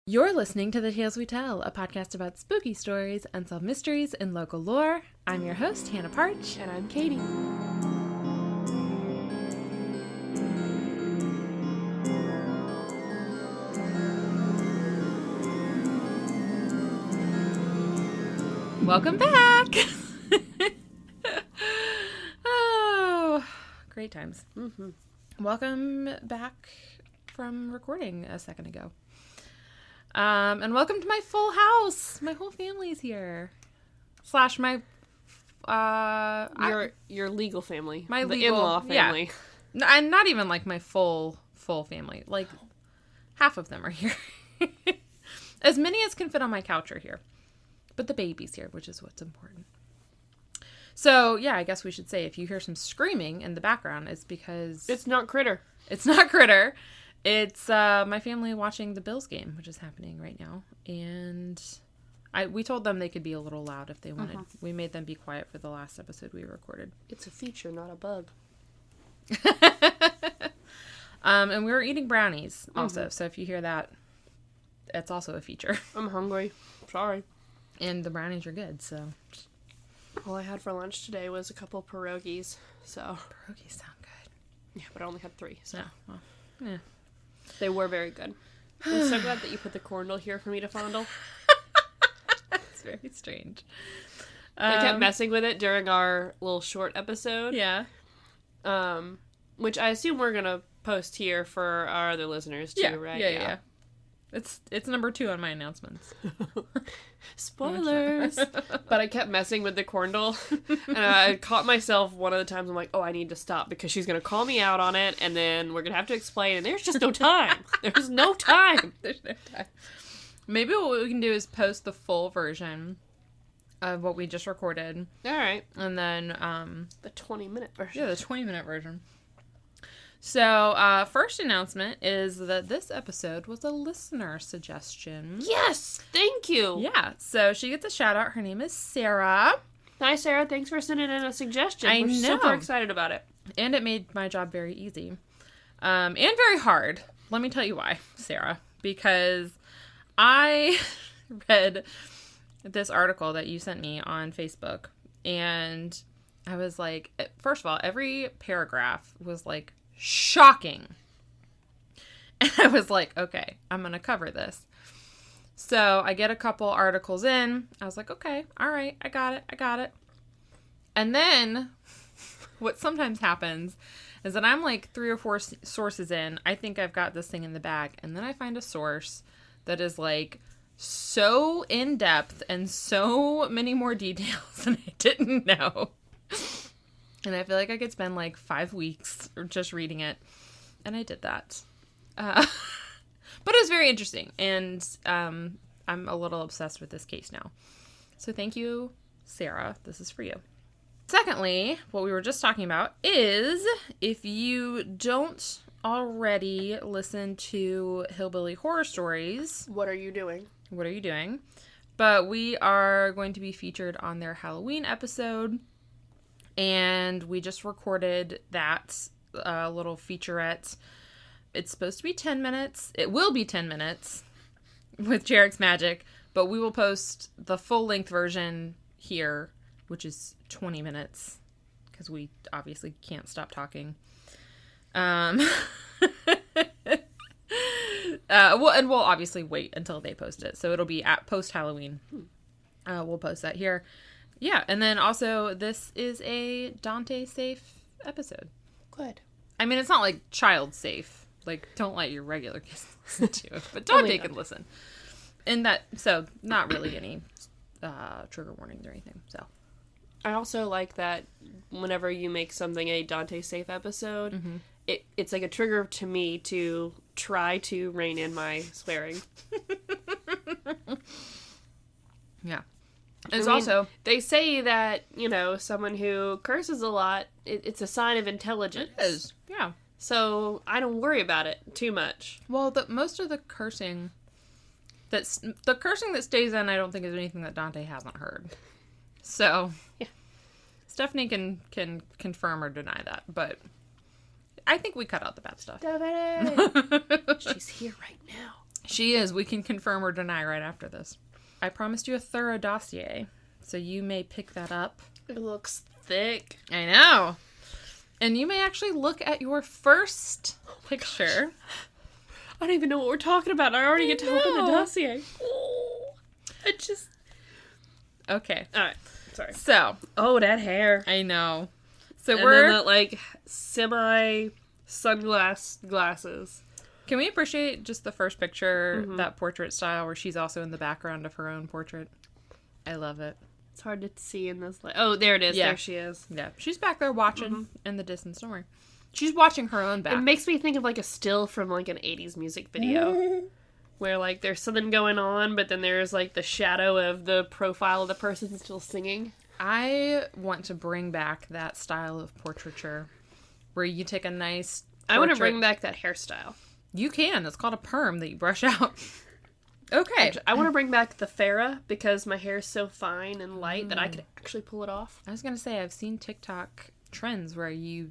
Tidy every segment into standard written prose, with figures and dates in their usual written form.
You're listening to The Tales We Tell, a podcast about spooky stories, unsolved mysteries, and local lore. I'm your host, Hannah Parch. And I'm Katy. Welcome back! Oh, great times. Mm-hmm. Welcome back from recording a second ago. And welcome to my full house. My whole family's here. Slash my, your legal family. My the legal in-law family. Yeah. And not even like my full family. Like half of them are here. As many as can fit on my couch are here. But the baby's here, which is what's important. So, yeah, I guess we should say if you hear some screaming in the background, it's because... It's not Critter. It's not Critter. It's my family watching the Bills game, which is happening right now. And we told them they could be a little loud if they wanted. Uh-huh. We made them be quiet for the last episode we recorded. It's a feature, not a bug. And we were eating brownies also. So if you hear that, it's also a feature. I'm hungry. Sorry. And the brownies are good, so... All I had for lunch today was a couple pierogies, so... Pierogies sound good. Yeah, but I only had 3, so... Yeah, well, yeah. They were very good. I'm so glad that you put the corndle here for me to fondle. It's very strange. I kept messing with it during our little short episode. Yeah. Which I assume we're going to post here for our other listeners too, right? Yeah. It's number 2 on my announcements. Spoilers! But I kept messing with the corndle, and I caught myself one of the times I'm like, oh, I need to stop, because she's going to call me out on it, and then we're going to have to explain, and there's just no time. There's no time. There's no time. Maybe what we can do is post the full version of what we just recorded. All right. And then... the 20-minute version. Yeah, the 20-minute version. So, first announcement is that this episode was a listener suggestion. Yes! Thank you! Yeah, so she gets a shout out. Her name is Sarah. Hi, Sarah. Thanks for sending in a suggestion. I We're know. super excited about it. And it made my job very easy. And very hard. Let me tell you why, Sarah. Because I read this article that you sent me on Facebook. And I was like, first of all, every paragraph was like, shocking. And I was like, okay, I'm going to cover this. So I get a couple articles in. I was like, okay, all right, I got it. And then what sometimes happens is that I'm like 3 or 4 sources in. I think I've got this thing in the bag. And then I find a source that is like so in depth and so many more details than I didn't know. And I feel like I could spend like 5 weeks just reading it. And I did that. But it was very interesting. And I'm a little obsessed with this case now. So thank you, Sarah. This is for you. Secondly, what we were just talking about is if you don't already listen to Hillbilly Horror Stories. What are you doing? But we are going to be featured on their Halloween episode. And we just recorded that little featurette. It's supposed to be 10 minutes. It will be 10 minutes with Jarek's Magic. But we will post the full-length version here, which is 20 minutes. Because we obviously can't stop talking. And we'll obviously wait until they post it. So it'll be at post-Halloween. We'll post that here. Yeah, and then also, this is a Dante-safe episode. Good. I mean, it's not like child-safe. Like, don't let your regular kids listen to it. But Dante can listen. And that, so, not really any trigger warnings or anything, so. I also like that whenever you make something a Dante-safe episode, it's like a trigger to me to try to rein in my swearing. Yeah. It's also... They say that, someone who curses a lot, it's a sign of intelligence. It is, yeah. So, I don't worry about it too much. Well, most of the cursing that stays in, I don't think is anything that Dante hasn't heard. So, yeah. Stephanie can confirm or deny that, but I think we cut out the bad stuff. She's here right now. She is. We can confirm or deny right after this. I promised you a thorough dossier, so you may pick that up. It looks thick. I know. And you may actually look at your first picture. Gosh. I don't even know what we're talking about. I already get to open the dossier. Oh, I just... Okay. All right. Sorry. So. Oh, that hair. I know. So and we're... then that, like, semi-sunglass glasses. Can we appreciate just the first picture, that portrait style, where she's also in the background of her own portrait? I love it. It's hard to see in this light. Oh, there it is. Yeah. There she is. Yeah. She's back there watching in the distance. Don't worry. She's watching her own back. It makes me think of, like, a still from, like, an 80s music video. Where, like, there's something going on, but then there's, like, the shadow of the profile of the person still singing. I want to bring back that style of portraiture where you take a nice portrait. I want to bring back that hairstyle. You can. It's called a perm that you brush out. Okay. I want to bring back the Farrah because my hair is so fine and light that I could actually pull it off. I was going to say, I've seen TikTok trends where you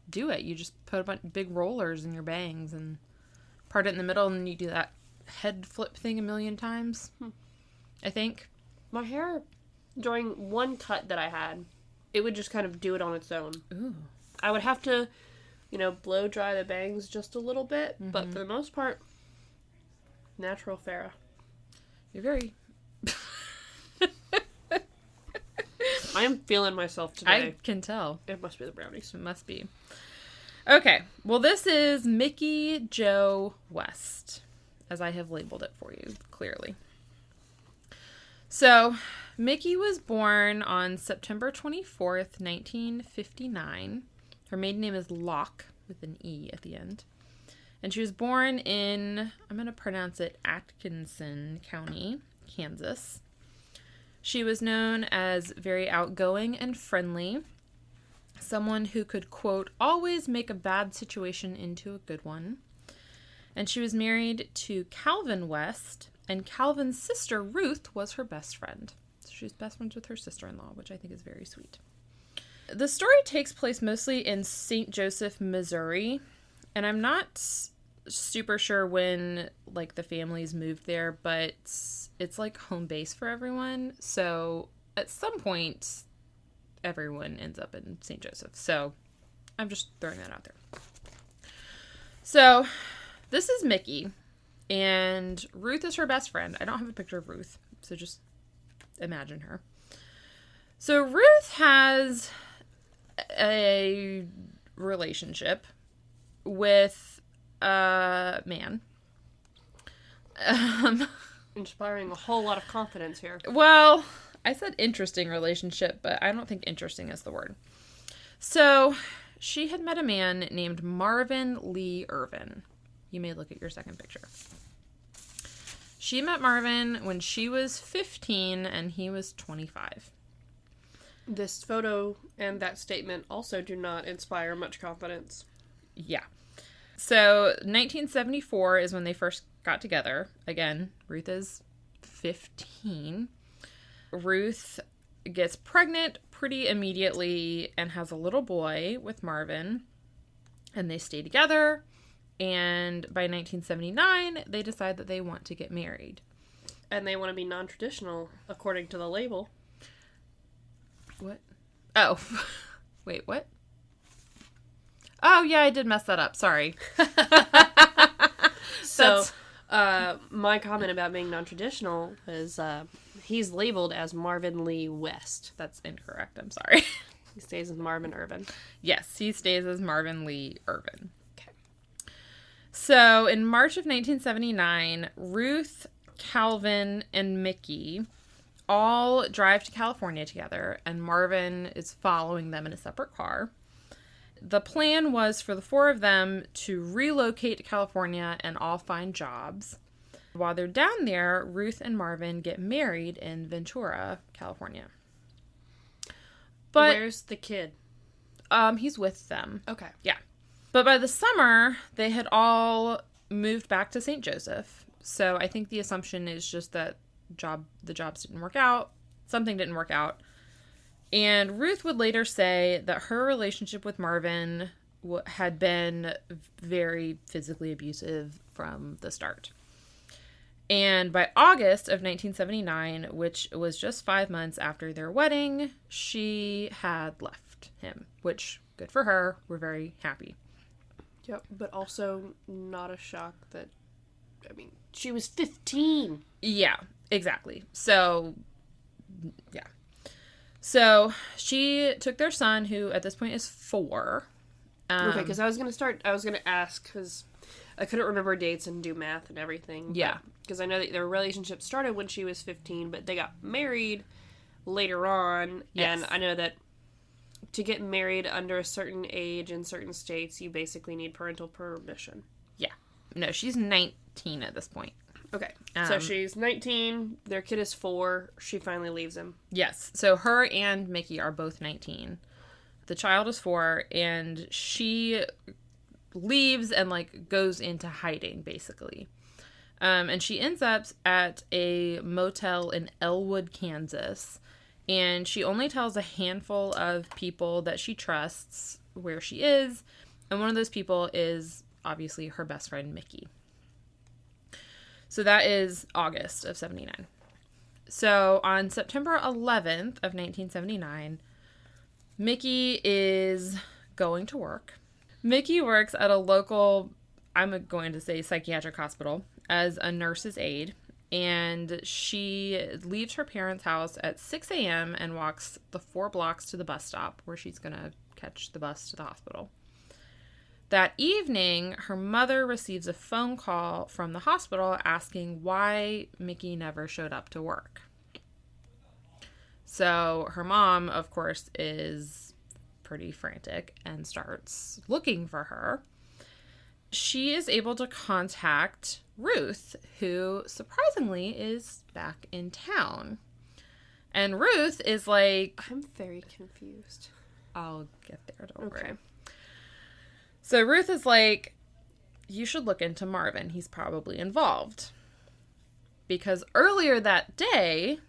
do it. You just put a bunch of big rollers in your bangs and part it in the middle, and then you do that head flip thing a million times. I think. My hair, during one cut that I had, it would just kind of do it on its own. Ooh. I would have to, blow dry the bangs just a little bit, but for the most part, natural Farrah. You're very... I am feeling myself today. I can tell. It must be the brownies. It must be. Okay. Well, this is Micki Jo West, as I have labeled it for you, clearly. So, Micki was born on September 24th, 1959. Her maiden name is Locke, with an E at the end. And she was born in, I'm going to pronounce it, Atkinson County, Kansas. She was known as very outgoing and friendly. Someone who could, quote, always make a bad situation into a good one. And she was married to Calvin West, and Calvin's sister, Ruth, was her best friend. So she was best friends with her sister-in-law, which I think is very sweet. The story takes place mostly in St. Joseph, Missouri, and I'm not super sure when, like, the families moved there, but it's, like, home base for everyone, so at some point, everyone ends up in St. Joseph, so I'm just throwing that out there. So, this is Micki, and Ruth is her best friend. I don't have a picture of Ruth, so just imagine her. So, Ruth has a relationship with a man. Inspiring a whole lot of confidence here. Well, I said interesting relationship, but I don't think interesting is the word. So, she had met a man named Marvin Lee Irvin. You may look at your second picture. She met Marvin when she was 15 and he was 25. This photo and that statement also do not inspire much confidence. Yeah. So, 1974 is when they first got together. Again, Ruth is 15. Ruth gets pregnant pretty immediately and has a little boy with Marvin. And they stay together. And by 1979, they decide that they want to get married. And they want to be non-traditional, according to the label. What? Oh. Wait, what? Oh, yeah, I did mess that up. Sorry. So, my comment about being non-traditional is he's labeled as Marvin Lee West. That's incorrect. I'm sorry. He stays as Marvin Irvin. Yes, he stays as Marvin Lee Irvin. Okay. So, in March of 1979, Ruth, Calvin, and Micki all drive to California together, and Marvin is following them in a separate car. The plan was for the four of them to relocate to California and all find jobs. While they're down there, Ruth and Marvin get married in Ventura, California. But where's the kid? He's with them. Okay. Yeah. But by the summer, they had all moved back to St. Joseph. So I think the assumption is just that the jobs didn't work out. Something didn't work out. And Ruth would later say that her relationship with Marvin had been very physically abusive from the start. And by August of 1979, which was just 5 months after their wedding, she had left him, which, good for her. We're very happy. Yep, but also not a shock that, I mean, she was 15. Yeah, exactly. So, yeah. So, she took their son, who at this point is 4. Okay, because I was going to ask, because I couldn't remember dates and do math and everything. Yeah. Because I know that their relationship started when she was 15, but they got married later on. Yes. And I know that to get married under a certain age in certain states, you basically need parental permission. Yeah. No, she's 19 at this point. Okay. So she's 19, their kid is 4, she finally leaves him. Yes. So her and Micki are both 19. The child is 4, and she leaves and, like, goes into hiding, basically. And she ends up at a motel in Elwood, Kansas. And she only tells a handful of people that she trusts where she is. And one of those people is, obviously, her best friend, Micki. So that is August of 79. So on September 11th of 1979, Micki is going to work. Micki works at a local, I'm going to say psychiatric hospital, as a nurse's aide. And she leaves her parents' house at 6 a.m. and walks the 4 blocks to the bus stop where she's going to catch the bus to the hospital. That evening, her mother receives a phone call from the hospital asking why Micki never showed up to work. So her mom, of course, is pretty frantic and starts looking for her. She is able to contact Ruth, who surprisingly is back in town. And Ruth is like... I'm very confused. I'll get there, don't worry. So Ruth is like, you should look into Marvin. He's probably involved. Because earlier that day,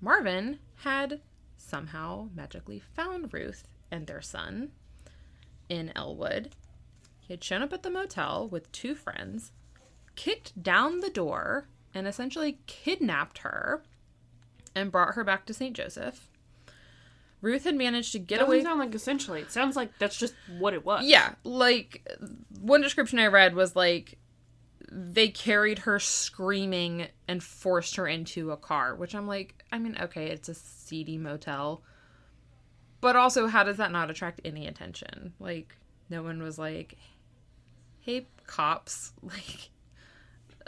Marvin had somehow magically found Ruth and their son in Elwood. He had shown up at the motel with 2 friends, kicked down the door, and essentially kidnapped her and brought her back to St. Joseph. Ruth had managed to get away. Doesn't sound like essentially. It sounds like that's just what it was. Yeah, like, one description I read was like, they carried her screaming and forced her into a car, which I'm like, I mean, okay, it's a seedy motel. But also, how does that not attract any attention? Like, no one was like, hey, cops, like,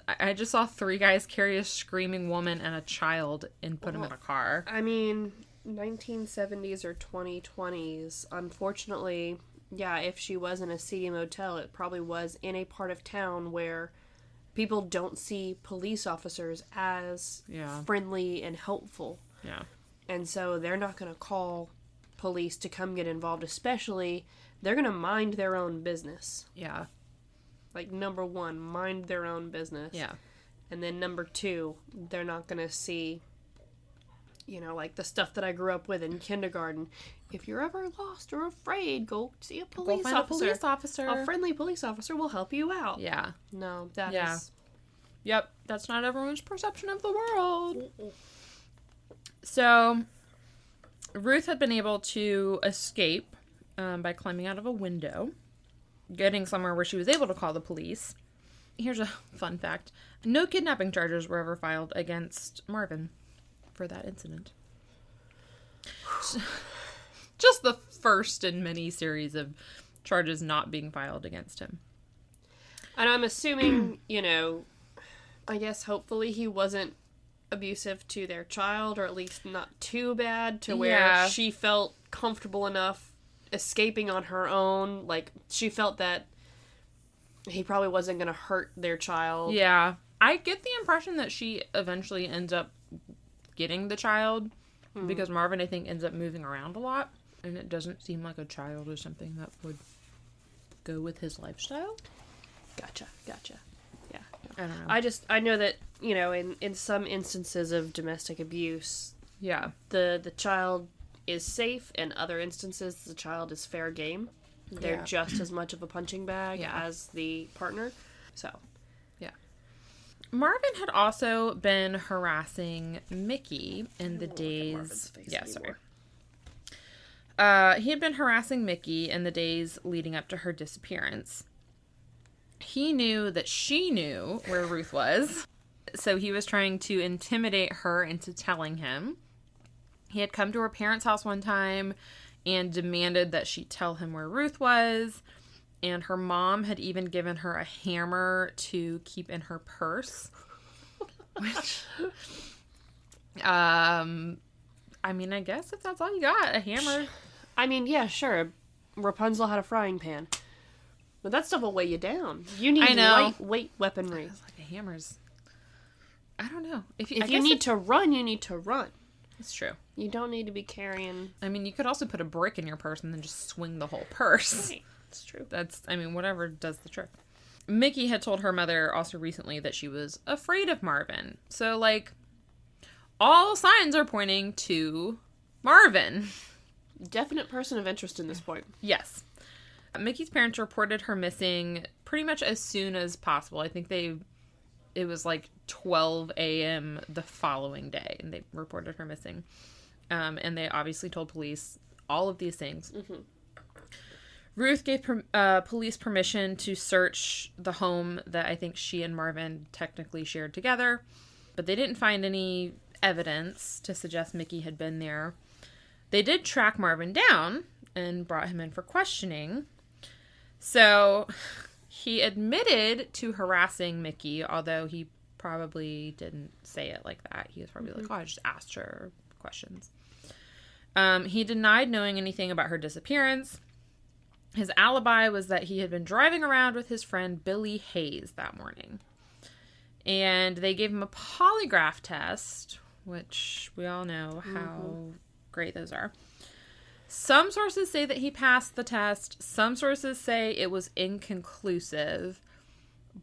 I just saw 3 guys carry a screaming woman and a child and put them in a car. I mean, 1970s or 2020s, unfortunately, yeah, if she was in a seedy motel, it probably was in a part of town where people don't see police officers as friendly and helpful. Yeah. And so they're not going to call police to come get involved, especially they're going to mind their own business. Yeah. Like, number 1, mind their own business. Yeah. And then number 2, they're not going to see, you know, like the stuff that I grew up with in kindergarten. If you're ever lost or afraid, go see a police officer. A police officer. A friendly police officer will help you out. Yeah. No, that is... Yep, that's not everyone's perception of the world. So, Ruth had been able to escape by climbing out of a window, getting somewhere where she was able to call the police. Here's a fun fact. No kidnapping charges were ever filed against Marvin for that incident. Just the first in many series of charges not being filed against him. And I'm assuming, you know, I guess hopefully he wasn't abusive to their child, or at least not too bad to where she felt comfortable enough escaping on her own. Like, she felt that he probably wasn't going to hurt their child. Yeah. I get the impression that she eventually ends up getting the child because Marvin, I think, ends up moving around a lot, and it doesn't seem like a child or something that would go with his lifestyle. Gotcha. Yeah. I don't know. I know that, you know, in some instances of domestic abuse, the child is safe. In other instances, the child is fair game. They're just as much of a punching bag as the partner. So, Marvin had also been harassing Micki in the days... Yeah, sorry. He had been harassing Micki in the days leading up to her disappearance. He knew that she knew where Ruth was, so he was trying to intimidate her into telling him. He had come to her parents' house one time and demanded that she tell him where Ruth was, and her mom had even given her a hammer to keep in her purse. Which, I mean, I guess if that's all you got, a hammer. I mean, yeah, sure. Rapunzel had a frying pan. But that stuff will weigh you down. You need lightweight weaponry. Like a hammer's... I don't know. If you need to run, you need to run. It's true. You don't need to be carrying... I mean, you could also put a brick in your purse and then just swing the whole purse. Right. It's true. Whatever does the trick. Micki had told her mother also recently that she was afraid of Marvin. So, like, all signs are pointing to Marvin. Definite person of interest in this point. Yes. Micki's parents reported her missing pretty much as soon as possible. I think it was like 12 a.m. the following day, and they reported her missing. And they obviously told police all of these things. Mm-hmm. Ruth gave police permission to search the home that I think she and Marvin technically shared together, but they didn't find any evidence to suggest Micki had been there. They did track Marvin down and brought him in for questioning. So he admitted to harassing Micki, although he probably didn't say it like that. He was probably like, oh, I just asked her questions. He denied knowing anything about her disappearance. His alibi was that he had been driving around with his friend Billy Hayes that morning. And they gave him a polygraph test, which we all know how great those are. Some sources say that he passed the test. Some sources say it was inconclusive.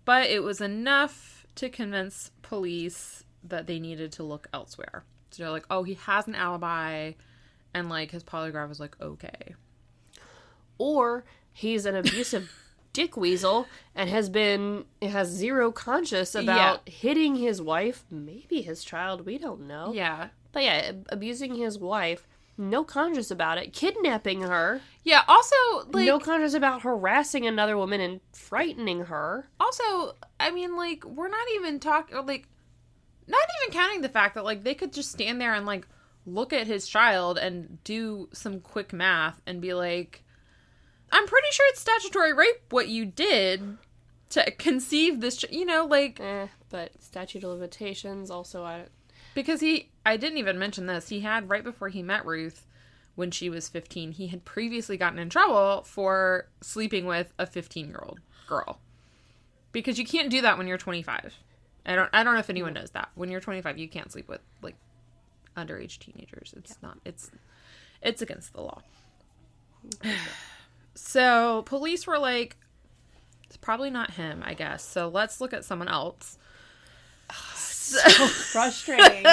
But it was enough to convince police that they needed to look elsewhere. So they're like, oh, he has an alibi. And, like, his polygraph was like, okay. Or he's an abusive dick weasel and has zero conscience about hitting his wife, maybe his child, we don't know. Yeah. But yeah, abusing his wife, no conscience about it, kidnapping her. Yeah, also, like... no conscience about harassing another woman and frightening her. Also, I mean, like, we're not even talking, like, not even counting the fact that, like, they could just stand there and, like, look at his child and do some quick math and be like, I'm pretty sure it's statutory rape what you did to conceive this, like... but statute of limitations also, Because I didn't even mention this, he had, right before he met Ruth, when she was 15, he had previously gotten in trouble for sleeping with a 15-year-old girl. Because you can't do that when you're 25. I don't know if anyone knows that. When you're 25, you can't sleep with, like, underage teenagers. It's against the law. So, police were like, it's probably not him, I guess. So, let's look at someone else. So frustrating.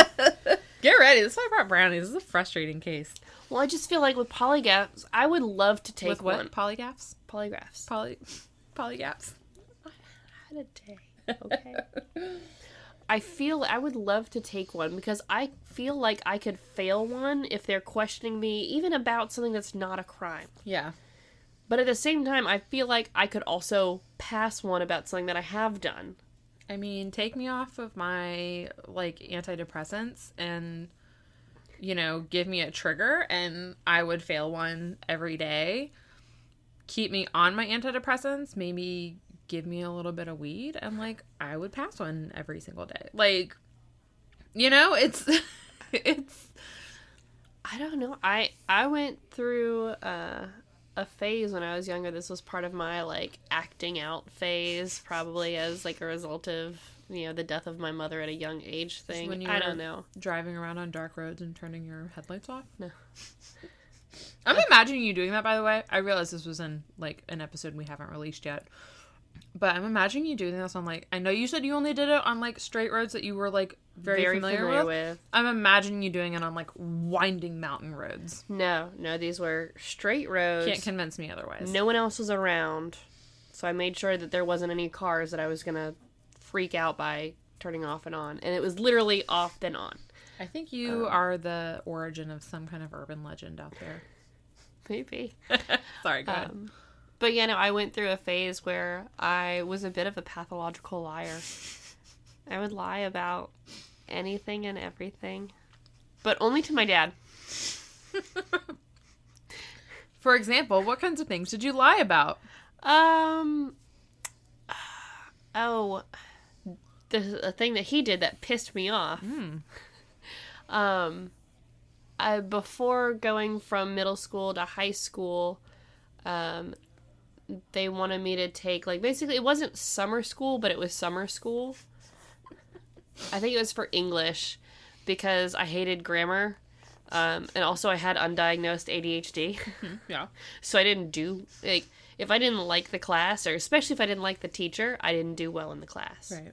Get ready. This is why I brought brownies. This is a frustrating case. Well, I just feel like with polygraphs, I would love to take with what? one. Polygraphs? Polygraphs. Polygraphs. I had a day. Okay. I would love to take one because I feel like I could fail one if they're questioning me even about something that's not a crime. Yeah. But at the same time, I feel like I could also pass one about something that I have done. I mean, take me off of my, like, antidepressants and, give me a trigger and I would fail one every day. Keep me on my antidepressants, maybe give me a little bit of weed, and, like, I would pass one every single day. Like, it's... I don't know. I went through a phase when I was younger. This was part of my, like, acting out phase, probably as, like, a result of, the death of my mother at a young age thing. When you I don't know. Driving around on dark roads and turning your headlights off? No. I'm imagining you doing that, by the way. I realize this was in, like, an episode we haven't released yet. But I'm imagining you doing this on, like, I know you said you only did it on, like, straight roads that you were, like, very familiar with. I'm imagining you doing it on, like, winding mountain roads. No, these were straight roads. Can't convince me otherwise. No one else was around. So I made sure that there wasn't any cars that I was going to freak out by turning off and on. And it was literally off then on. I think you are the origin of some kind of urban legend out there. Maybe. Sorry, go ahead. But yeah, no, I went through a phase where I was a bit of a pathological liar. I would lie about anything and everything. But only to my dad. For example, what kinds of things did you lie about? The thing that he did that pissed me off. Before going from middle school to high school, they wanted me to take, like, basically, it wasn't summer school, but it was summer school. I think it was for English, because I hated grammar, and also I had undiagnosed ADHD. Yeah. So I didn't do, like, if I didn't like the class, or especially if I didn't like the teacher, I didn't do well in the class. Right.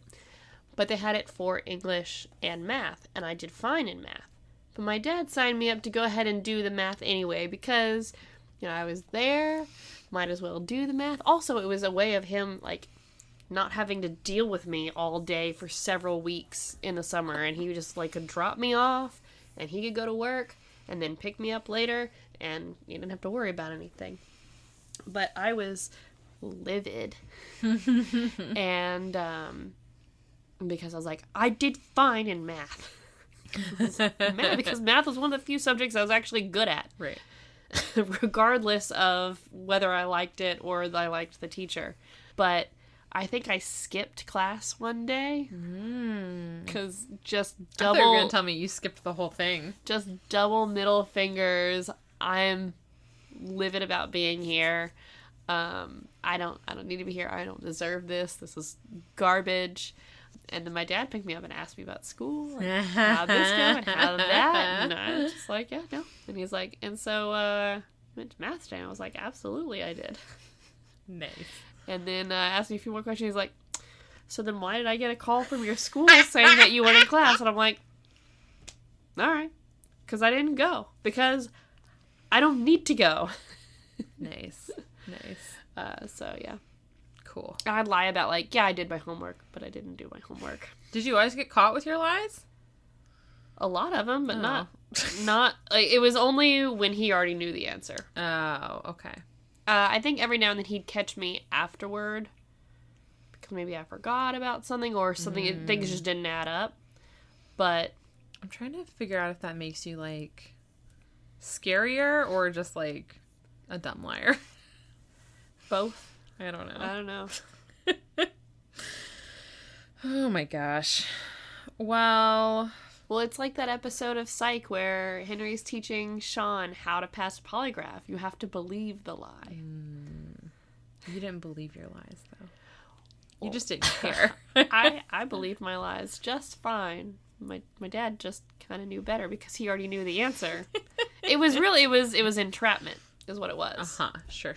But they had it for English and math, and I did fine in math. But my dad signed me up to go ahead and do the math anyway, because, you know, I was there, might as well do the math. Also, it was a way of him, like, not having to deal with me all day for several weeks in the summer, and he just, like, could drop me off, and he could go to work, and then pick me up later, and you didn't have to worry about anything. But I was livid. And, because I was like, I did fine in math. Because math was one of the few subjects I was actually good at. Right. Regardless of whether I liked it or I liked the teacher. But I think I skipped class one day. Because just double... I thought you were going to tell me you skipped the whole thing. Just double middle fingers. I'm livid about being here. I don't need to be here. I don't deserve this. This is garbage. And then my dad picked me up and asked me about school. Like, how'd this go and how'd that? And I was just like, yeah, no. And he's like, and so, went to math today. And I was like, absolutely, I did. Nice. And then asked me a few more questions. He's like, so then why did I get a call from your school saying that you weren't in class? And I'm like, all right. Because I didn't go. Because I don't need to go. Nice. So, yeah. Cool. I'd lie about, like, yeah, I did my homework, but I didn't do my homework. Did you always get caught with your lies? A lot of them, but not, like, it was only when he already knew the answer. Oh, okay. I think every now and then he'd catch me afterward, because maybe I forgot about something, or something, things just didn't add up, but... I'm trying to figure out if that makes you, like, scarier, or just, like, a dumb liar. Both. I don't know. I don't know. Oh my gosh. Well, it's like that episode of Psych where Henry's teaching Sean how to pass a polygraph. You have to believe the lie. You didn't believe your lies, though. You just didn't care. I believed my lies just fine. My dad just kind of knew better because he already knew the answer. It was entrapment is what it was. Sure.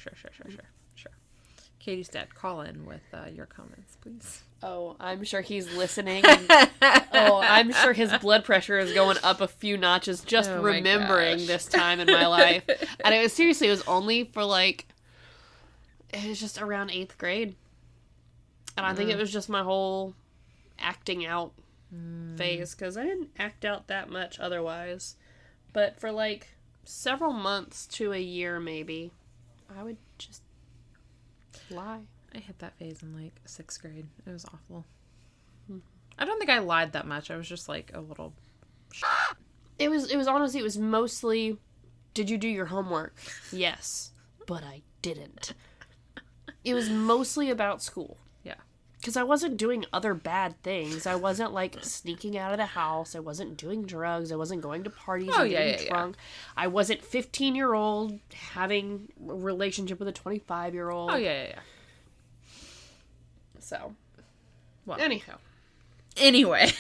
Katy's dad, call in with your comments, please. Oh, I'm sure he's listening. I'm sure his blood pressure is going up a few notches just remembering this time in my life. And it was only for, like, it was just around 8th grade. And I think it was just my whole acting out phase, because I didn't act out that much otherwise. But for, like, several months to a year, maybe, I would just lie. I hit that phase in, like, 6th grade. It was awful. I don't think I lied that much. I was just, like, a little... It was honestly, it was mostly, did you do your homework? Yes, but I didn't. It was mostly about school. Yeah. Because I wasn't doing other bad things. I wasn't, like, sneaking out of the house. I wasn't doing drugs. I wasn't going to parties and getting drunk. Yeah. I wasn't 15-year-old having a relationship with a 25-year-old. Oh, yeah. So, well, anyhow. Anyway.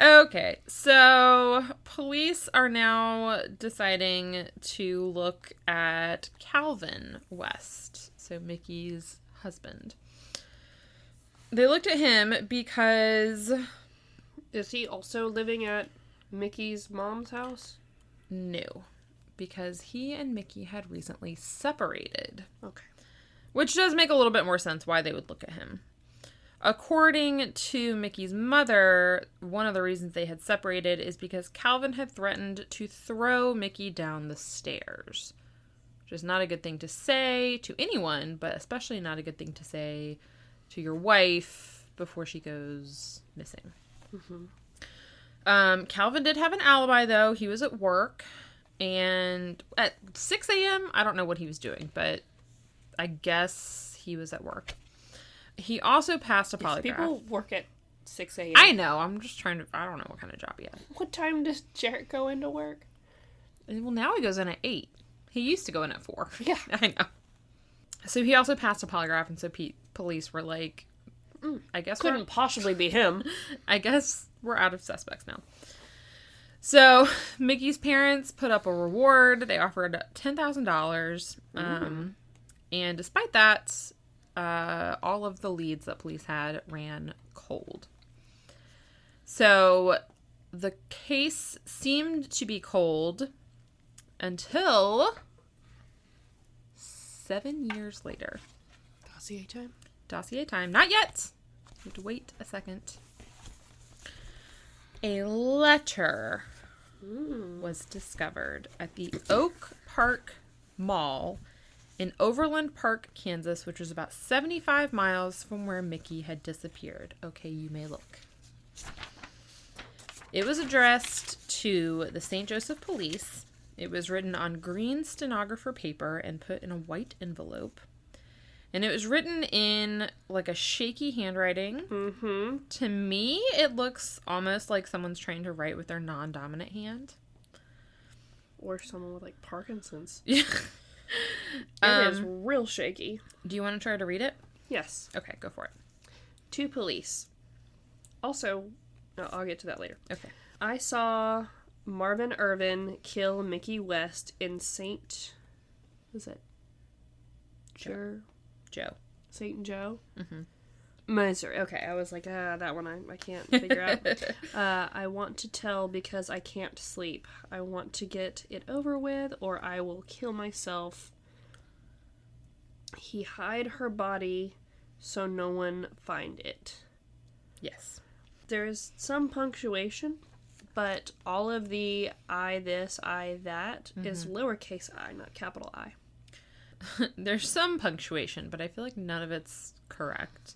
Okay, so police are now deciding to look at Calvin West, so Micki's husband. They looked at him because... Is he also living at Micki's mom's house? No, because he and Micki had recently separated. Okay. Which does make a little bit more sense why they would look at him. According to Micki's mother, one of the reasons they had separated is because Calvin had threatened to throw Micki down the stairs. Which is not a good thing to say to anyone, but especially not a good thing to say to your wife before she goes missing. Mm-hmm. Calvin did have an alibi, though. He was at work. And at 6 a.m., I don't know what he was doing, but I guess he was at work. He also passed a polygraph. People work at 6 a.m. I know. I'm just trying to... I don't know what kind of job he had. What time does Jarrett go into work? Well, now he goes in at 8. He used to go in at 4. Yeah. I know. So he also passed a polygraph, and so police were like, I guess couldn't possibly be him. I guess we're out of suspects now. So Micki's parents put up a reward. They offered $10,000. And despite that... all of the leads that police had ran cold. So the case seemed to be cold until 7 years later. Dossier time? Dossier time. Not yet. You have to wait a second. A letter was discovered at the Oak Park Mall in Overland Park, Kansas, which was about 75 miles from where Micki had disappeared. Okay, you may look. It was addressed to the St. Joseph Police. It was written on green stenographer paper and put in a white envelope. And it was written in, like, a shaky handwriting. Mm-hmm. To me, it looks almost like someone's trying to write with their non-dominant hand. Or someone with, like, Parkinson's. Yeah. It is real shaky. Do you want to try to read it? Yes. Okay, go for it. To police. Also, I'll get to that later. Okay. I saw Marvin Irvin kill Micki West in St. Was it? Joe. St. Joe? Mm-hmm. Missouri. Okay, I was like, that one I can't figure out. I want to tell because I can't sleep. I want to get it over with or I will kill myself. He hide her body so no one find it. Yes. There's some punctuation, but all of the I this, I that is lowercase I, not capital I. There's some punctuation, but I feel like none of it's correct.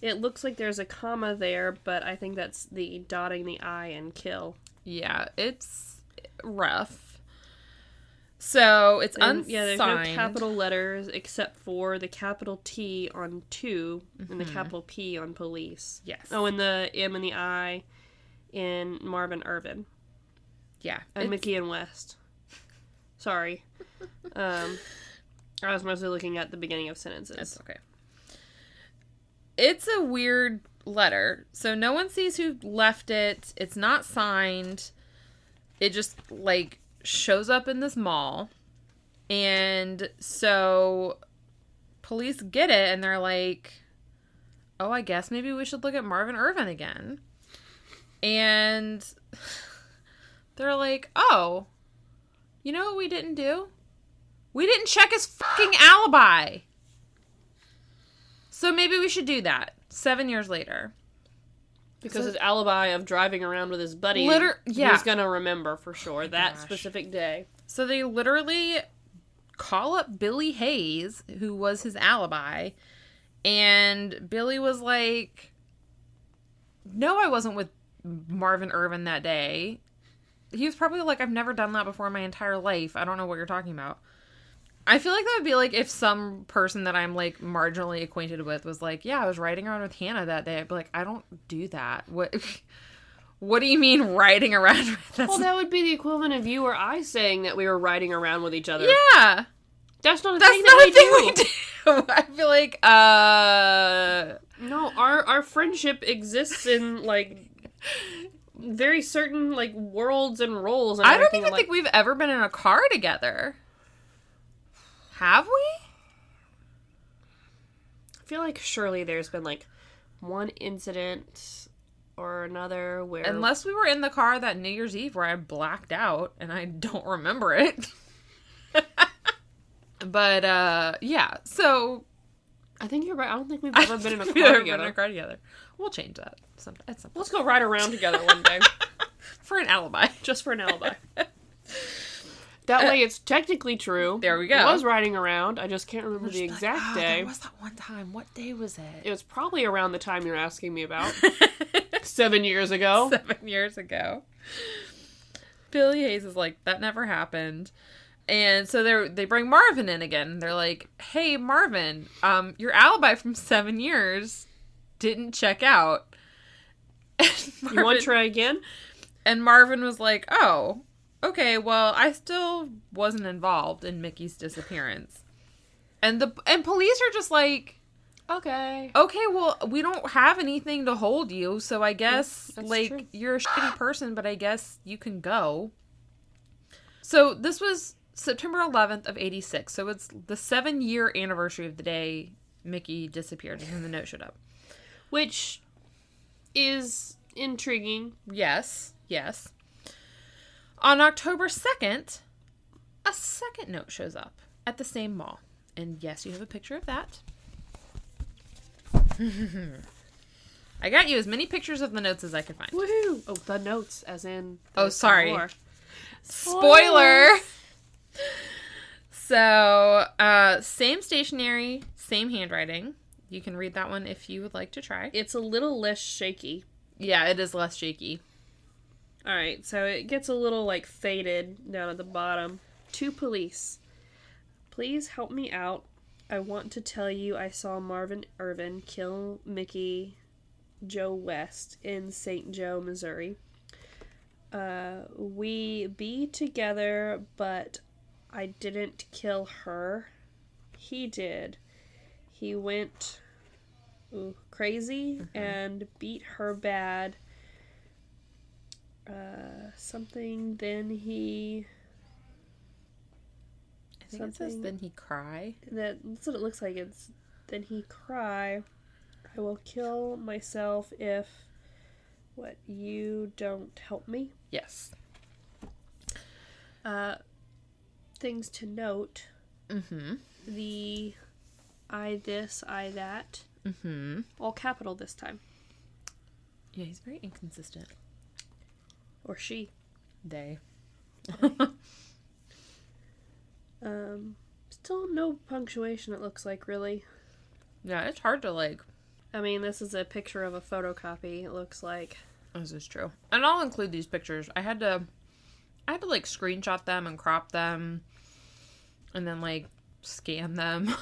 It looks like there's a comma there, but I think that's the dotting the I and kill. Yeah, it's rough. So, it's unsigned. Yeah, there's no capital letters except for the capital T on 2 and the capital P on police. Yes. Oh, and the M and the I in Marvin Irvin. Yeah. And Micki and West. Sorry. I was mostly looking at the beginning of sentences. That's okay. It's a weird letter. So no one sees who left it. It's not signed. It just, like, shows up in this mall. And so police get it and they're like, oh, I guess maybe we should look at Marvin Irvin again. And they're like, oh, you know what we didn't do? We didn't check his fucking alibi. So maybe we should do that 7 years later. Because his alibi of driving around with his buddy, he's going to remember for sure that specific day. So they literally call up Billy Hayes, who was his alibi, and Billy was like, no, I wasn't with Marvin Irvin that day. He was probably like, I've never done that before in my entire life. I don't know what you're talking about. I feel like that would be like if some person that I'm like marginally acquainted with was like, yeah, I was riding around with Hannah that day. I'd be like, I don't do that. What do you mean riding around? Well, that would be the equivalent of you or I saying that we were riding around with each other. Yeah. That's not a thing that we do. I feel like, no, our friendship exists in like very certain like worlds and roles. And I don't even think we've ever been in a car together. Have we? I feel like surely there's been like one incident or another where... Unless we were in the car that New Year's Eve where I blacked out and I don't remember it. But, yeah. So, I think you're right. I don't think we've ever been in a We've car never together. been in a car together. We'll change that. At some point. Let's go ride around together one day. For an alibi. Just for an alibi. That way it's technically true. There we go. I was riding around. I just can't remember the exact day. There was that one time. What day was it? It was probably around the time you're asking me about. 7 years ago. 7 years ago. Billy Hayes is like, that never happened. And so they bring Marvin in again. They're like, hey, Marvin, your alibi from 7 years didn't check out. You want to try again? And Marvin was like, oh, okay, well, I still wasn't involved in Micki's disappearance. And police are just like, okay, well, we don't have anything to hold you, so I guess, true. You're a shitty person, but I guess you can go. So this was September 11th of 86, so it's the 7-year anniversary of the day Micki disappeared and the note showed up. Which is intriguing. Yes. On October 2nd, a second note shows up at the same mall. And yes, you have a picture of that. I got you as many pictures of the notes as I could find. Woohoo! Oh, the notes, as in... Oh, sorry. More. Spoiler! So, same stationery, same handwriting. You can read that one if you would like to try. It's a little less shaky. Yeah, it is less shaky. Alright, so it gets a little, faded down at the bottom. To police. Please help me out. I want to tell you I saw Marvin Irvin kill Micki Jo West in St. Joe, Missouri. We be together, but I didn't kill her. He did. He went crazy and beat her bad. Then he... I think it says, then he cry. That's what it looks like. It's, then he cry. I will kill myself if... What, you don't help me? Yes. Things to note. Mm-hmm. The I this, I that. Mm-hmm. All capital this time. Yeah, he's very inconsistent. Or she. They. Still no punctuation, it looks like, really. Yeah, it's hard to, I mean, this is a picture of a photocopy, it looks like. This is true. And I'll include these pictures. I had to screenshot them and crop them. And then, scan them.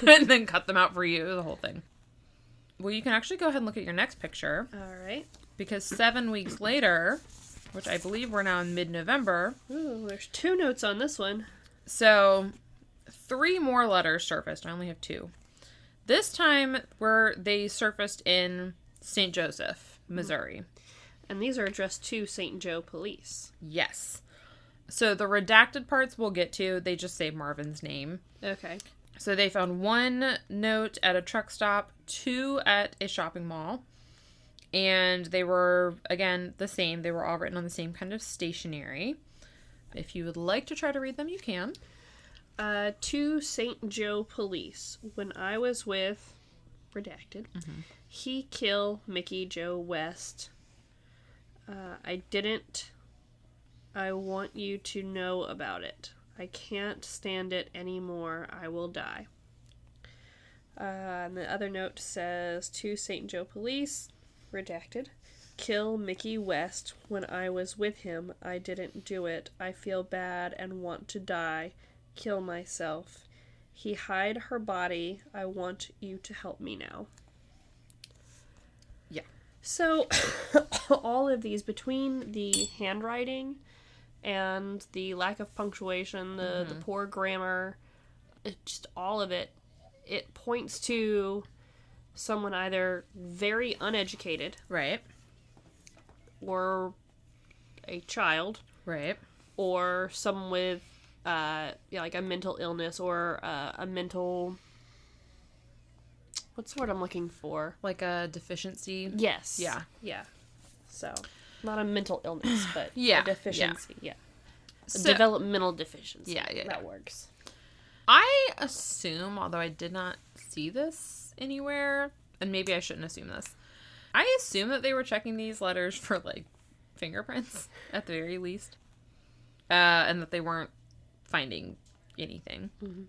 And then cut them out for you. The whole thing. Well, you can actually go ahead and look at your next picture. Alright. Because 7 weeks later, which I believe we're now in mid-November. Ooh, there's 2 notes on this one. So, 3 more letters surfaced. I only have 2. This time, they surfaced in St. Joseph, Missouri. And these are addressed to St. Joe police. Yes. So, the redacted parts we'll get to. They just say Marvin's name. Okay. So, they found 1 note at a truck stop, 2 at a shopping mall. And they were, again, the same. They were all written on the same kind of stationery. If you would like to try to read them, you can. To St. Joe police. When I was with... Redacted. Mm-hmm. He killed Micki Jo West. I didn't. I want you to know about it. I can't stand it anymore. I will die. And the other note says, to St. Joe police... Redacted. Kill Micki West. When I was with him, I didn't do it. I feel bad and want to die. Kill myself. He hide her body. I want you to help me now. Yeah. So, all of these, between the handwriting and the lack of punctuation, the poor grammar, just all of it, it points to someone either very uneducated. Right. Or a child. Right. Or someone with, a mental illness or a mental... What's the word I'm looking for? Like a deficiency? Yes. Yeah. Yeah. So, not a mental illness, but a deficiency. Yeah. A So, developmental deficiency. Yeah. That works. I assume, although I did not see this anywhere, and maybe I shouldn't assume this. I assume that they were checking these letters for, like, fingerprints, at the very least. And that they weren't finding anything. Mm-hmm.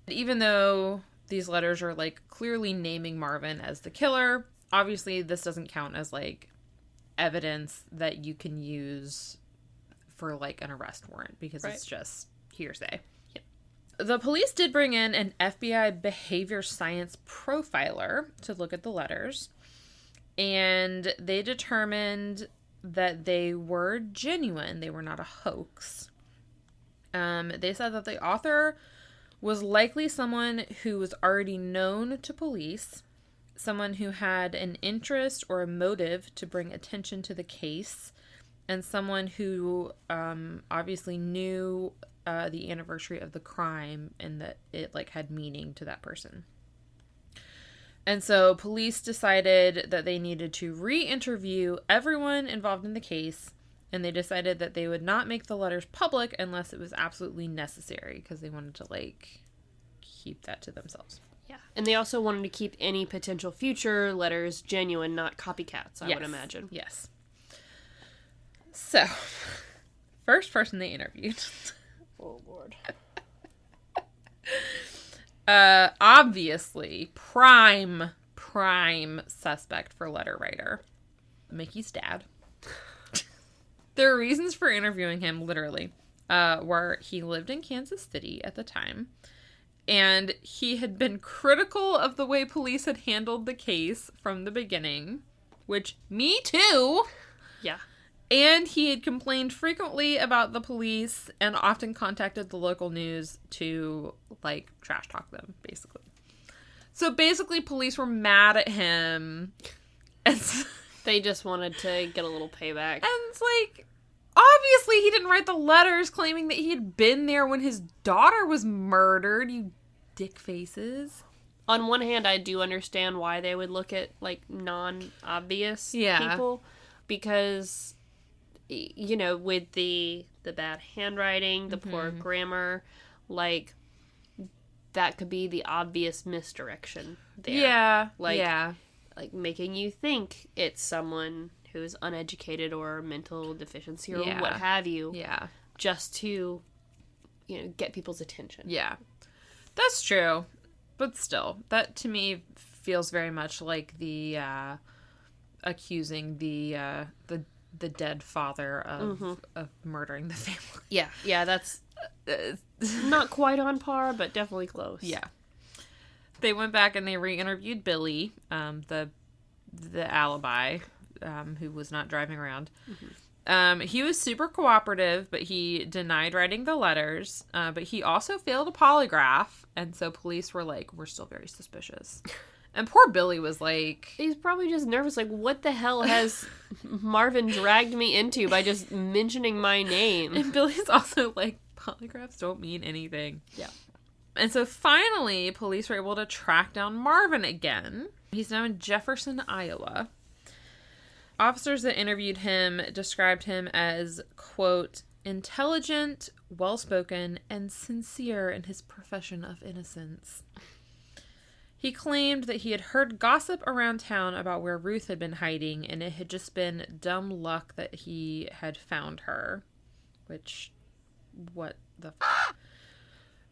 Even though these letters are, like, clearly naming Marvin as the killer, obviously this doesn't count as, like, evidence that you can use for, like, an arrest warrant, because It's just hearsay. Yep. The police did bring in an FBI behavior science profiler to look at the letters, and they determined that they were genuine. They were not a hoax. They said that the author was likely someone who was already known to police, someone who had an interest or a motive to bring attention to the case, and someone who obviously knew the anniversary of the crime and that it, like, had meaning to that person. And so police decided that they needed to re-interview everyone involved in the case, and they decided that they would not make the letters public unless it was absolutely necessary, because they wanted to, like, keep that to themselves. Yeah. And they also wanted to keep any potential future letters genuine, not copycats, I would imagine. Yes. So, first person they interviewed. Oh, Lord. Obviously, prime suspect for letter writer, Micki's dad. Their reasons for interviewing him, literally, were he lived in Kansas City at the time, and he had been critical of the way police had handled the case from the beginning, which, me too! Yeah. And he had complained frequently about the police and often contacted the local news to, like, trash talk them, basically. So basically, police were mad at him. And they just wanted to get a little payback. And it's like, obviously he didn't write the letters claiming that he had been there when his daughter was murdered, you dick faces. On one hand, I do understand why they would look at, like, non-obvious people. Because, you know, with the bad handwriting, the poor grammar, like, that could be the obvious misdirection there. Yeah. Like, making you think it's someone who's uneducated or mental deficiency or what have you. Yeah. Just to, you know, get people's attention. Yeah. That's true. But still, that to me feels very much like the accusing the dead father of murdering the family. Yeah, that's not quite on par, but definitely close. Yeah. They went back and they re-interviewed Billy, the alibi, who was not driving around. Mm-hmm. He was super cooperative, but he denied writing the letters. But he also failed a polygraph, and so police were like, we're still very suspicious. And poor Billy was like... He's probably just nervous, like, what the hell has Marvin dragged me into by just mentioning my name? And Billy's also like, polygraphs don't mean anything. Yeah. And so finally, police were able to track down Marvin again. He's now in Jefferson, Iowa. Officers that interviewed him described him as, quote, intelligent, well-spoken, and sincere in his profession of innocence. He claimed that he had heard gossip around town about where Ruth had been hiding, and it had just been dumb luck that he had found her. Which, what the f***?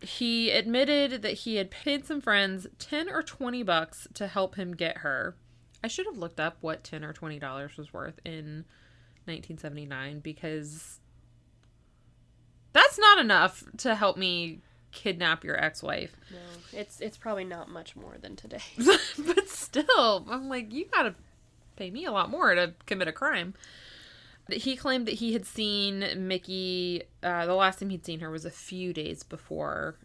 He admitted that he had paid some friends $10 or $20 to help him get her. I should have looked up what $10 or $20 was worth in 1979, because that's not enough to help me kidnap your ex-wife. No, it's probably not much more than today. But still, I'm like, you gotta pay me a lot more to commit a crime. He claimed that he had seen Micki, the last time he'd seen her was a few days before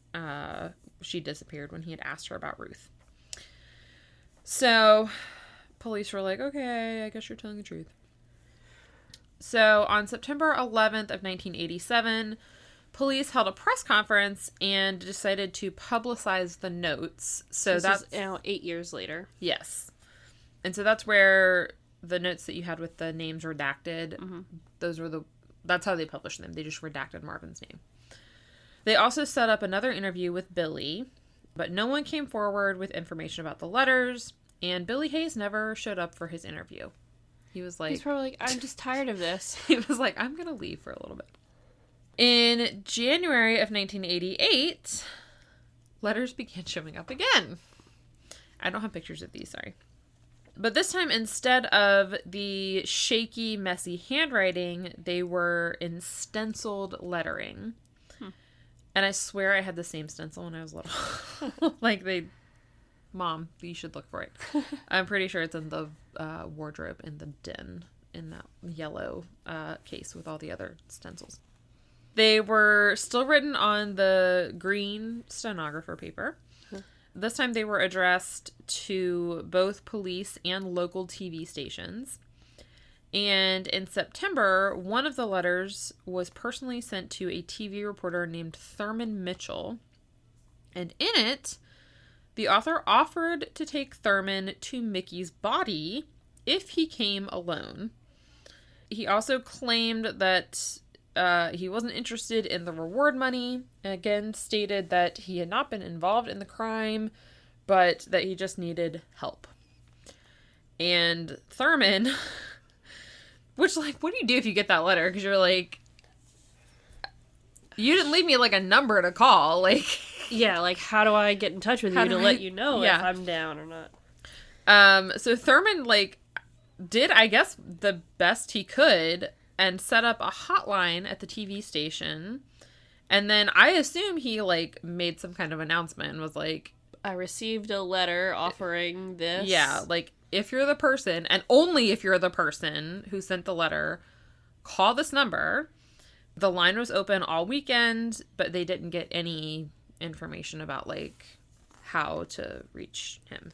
she disappeared, when he had asked her about Ruth. So, police were like, okay, I guess you're telling the truth. So, on September 11th of 1987, police held a press conference and decided to publicize the notes. So that's now 8 years later. Yes. And so that's where the notes that you had with the names redacted, that's how they published them. They just redacted Marvin's name. They also set up another interview with Billy, But no one came forward with information about the letters, and Billy Hayes never showed up for his interview. He was like... He's probably like, I'm just tired of this. He was like, I'm going to leave for a little bit. In January of 1988, letters began showing up again. I don't have pictures of these, sorry. But this time, instead of the shaky, messy handwriting, they were in stenciled lettering. And I swear I had the same stencil when I was little. Like, Mom, you should look for it. I'm pretty sure it's in the wardrobe in the den, in that yellow case with all the other stencils. They were still written on the green stenographer paper. This time they were addressed to both police and local TV stations. And in September, one of the letters was personally sent to a TV reporter named Thurman Mitchell. And in it, the author offered to take Thurman to Micki's body if he came alone. He also claimed that he wasn't interested in the reward money. Again, stated that he had not been involved in the crime, but that he just needed help. And Thurman, which, like, what do you do if you get that letter? Because you're like, you didn't leave me, like, a number to call. Like, yeah, like, how do I get in touch with you to let you know if I'm down or not? So Thurman, like, did, I guess, the best he could and set up a hotline at the TV station. And then I assume he, like, made some kind of announcement and was like, I received a letter offering this. Yeah, like, if you're the person, and only if you're the person who sent the letter, call this number. The line was open all weekend, but they didn't get any information about, like, how to reach him.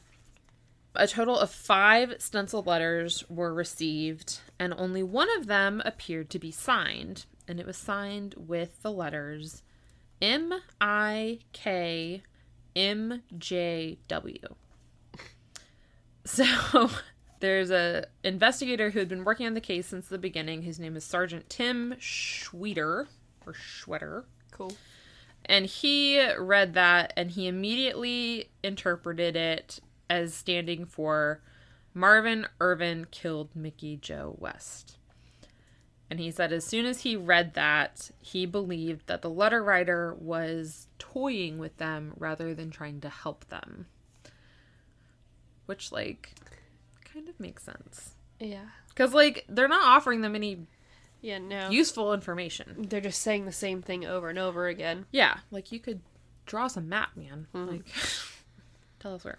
A total of 5 stenciled letters were received, and only one of them appeared to be signed, and it was signed with the letters MIKMJW. So there's a investigator who had been working on the case since the beginning. His name is Sergeant Tim Schwetter. Cool. And he read that, and he immediately interpreted it as standing for Marvin Irvin killed Micki Jo West. And he said as soon as he read that, he believed that the letter writer was toying with them rather than trying to help them. Which, like, kind of makes sense. Yeah. Because, like, they're not offering them any useful information. They're just saying the same thing over and over again. Yeah. Like, you could draw us a map, man. Like, tell us where.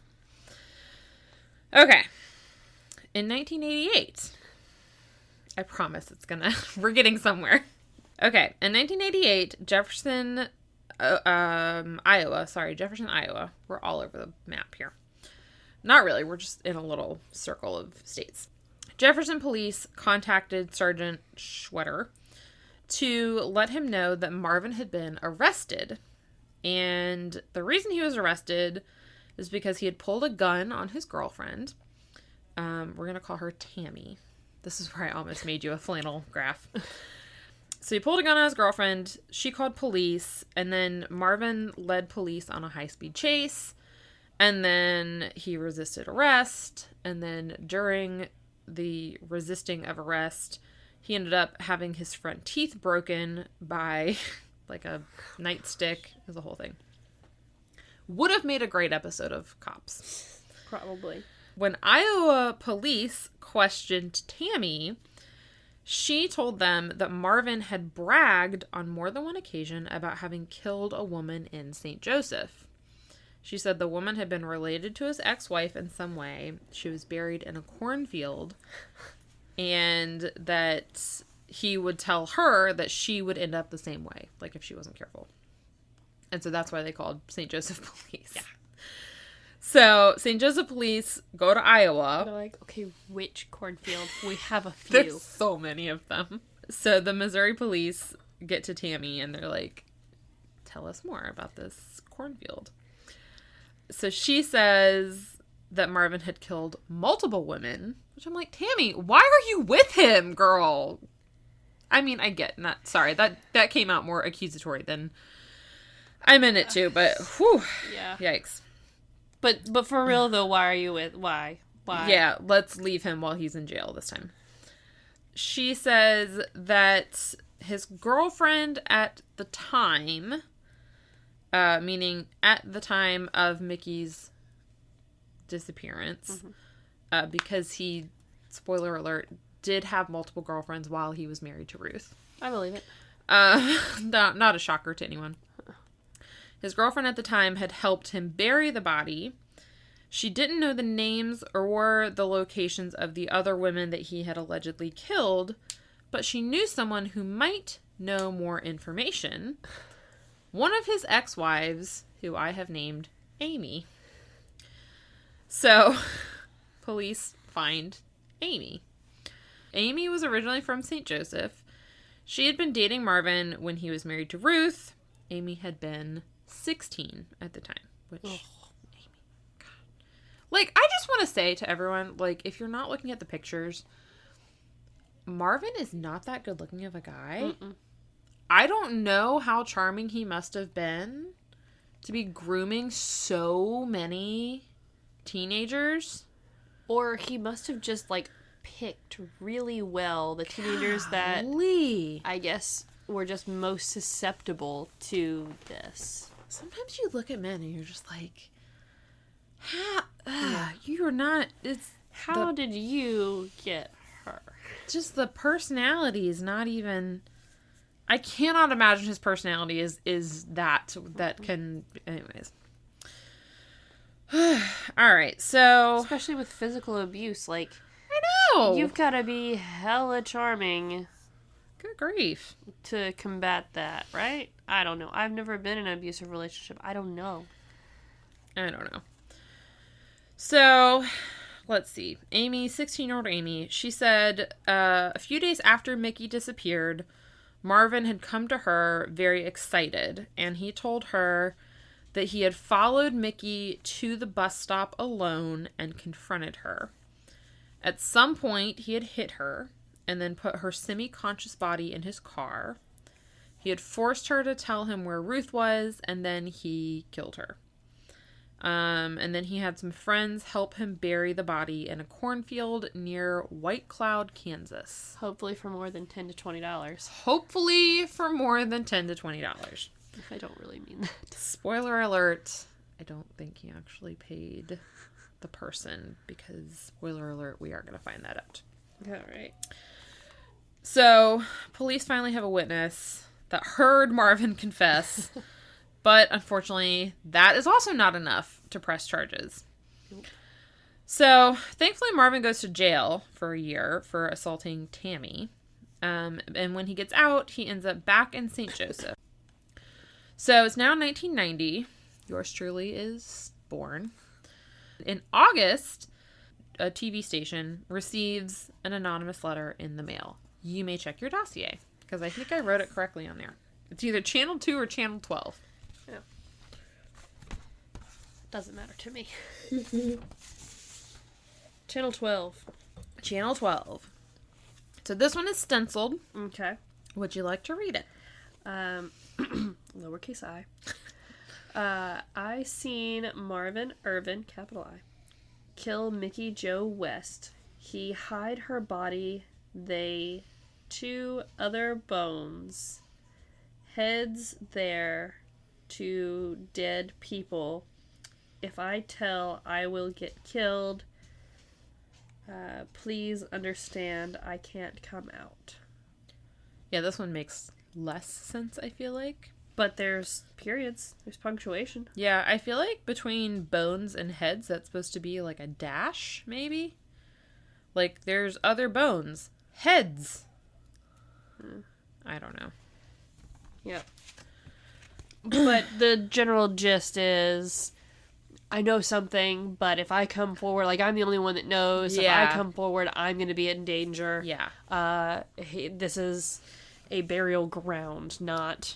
Okay. In 1988, I promise it's gonna, we're getting somewhere. Okay. In 1988, Jefferson, Iowa. We're all over the map here. Not really. We're just in a little circle of states. Jefferson police contacted Sergeant Schwetter to let him know that Marvin had been arrested. And the reason he was arrested is because he had pulled a gun on his girlfriend. We're going to call her Tammy. This is where I almost made you a flannel graph. So he pulled a gun on his girlfriend. She called police. And then Marvin led police on a high-speed chase. And then he resisted arrest. And then during the resisting of arrest, he ended up having his front teeth broken by like a nightstick. It was a whole thing. Would have made a great episode of Cops. Probably. When Iowa police questioned Tammy, she told them that Marvin had bragged on more than one occasion about having killed a woman in St. Joseph. She said the woman had been related to his ex-wife in some way. She was buried in a cornfield, and that he would tell her that she would end up the same way, like if she wasn't careful. And so that's why they called St. Joseph Police. Yeah. So St. Joseph Police go to Iowa. They're like, okay, which cornfield? We have a few. There's so many of them. So the Missouri police get to Tammy, and they're like, tell us more about this cornfield. So she says that Marvin had killed multiple women, which I'm like, Tammy, why are you with him, girl? I mean, I get that. Sorry, that came out more accusatory than I'm in it too, but whew, Yeah. yikes. But for real though, why? Yeah, let's leave him while he's in jail this time. She says that his girlfriend at the time, meaning at the time of Micki's disappearance, because he, spoiler alert, did have multiple girlfriends while he was married to Ruth. I believe it. Not a shocker to anyone. His girlfriend at the time had helped him bury the body. She didn't know the names or the locations of the other women that he had allegedly killed, but she knew someone who might know more information. One of his ex-wives, who I have named Amy. So, police find Amy. Amy was originally from St. Joseph. She had been dating Marvin when he was married to Ruth. Amy had been 16 at the time, which... Amy, God. Like, I just want to say to everyone, like, if you're not looking at the pictures, Marvin is not that good looking of a guy. Mm-mm. I don't know how charming he must have been to be grooming so many teenagers. Or he must have just, like, picked really well the teenagers that I guess were just most susceptible to this. Sometimes you look at men and you're just like, you're not, how did you get her? Just the personality is not even, I cannot imagine his personality is that can, anyways. Alright, so. Especially with physical abuse, like. I know! You've gotta be hella charming. Good grief. To combat that, right? I don't know. I've never been in an abusive relationship. I don't know. So, let's see. Amy, 16-year-old Amy, she said a few days after Micki disappeared, Marvin had come to her very excited, and he told her that he had followed Micki to the bus stop alone and confronted her. At some point, he had hit her and then put her semi-conscious body in his car. He had forced her to tell him where Ruth was, and then he killed her. And then he had some friends help him bury the body in a cornfield near White Cloud, Kansas. Hopefully for more than $10 to $20. Hopefully for more than $10 to $20. I don't really mean that. Spoiler alert, I don't think he actually paid the person, because, spoiler alert, we are going to find that out. Alright. So, police finally have a witness that heard Marvin confess, but unfortunately, that is also not enough to press charges. Nope. So, thankfully, Marvin goes to jail for a year for assaulting Tammy. And when he gets out, he ends up back in St. Joseph. So, it's now 1990. Yours truly is born. In August, a TV station receives an anonymous letter in the mail. You may check your dossier, because I think I wrote it correctly on there. It's either Channel 2 or Channel 12. Yeah. Doesn't matter to me. Channel 12. Channel 12. So this one is stenciled. Okay. Would you like to read it? Lowercase I. I seen Marvin Irvin, capital I, kill Micki Jo West. He hide her body. They 2 other bones. Heads there. 2 dead people. If I tell, I will get killed. Please understand, I can't come out. Yeah, this one makes less sense, I feel like. But there's periods. There's punctuation. Yeah, I feel like between bones and heads, that's supposed to be like a dash, maybe? Like, there's other bones. Heads. I don't know. Yep. But the general gist is, I know something, but if I come forward, like, I'm the only one that knows. Yeah. If I come forward, I'm going to be in danger. Yeah. This is a burial ground, not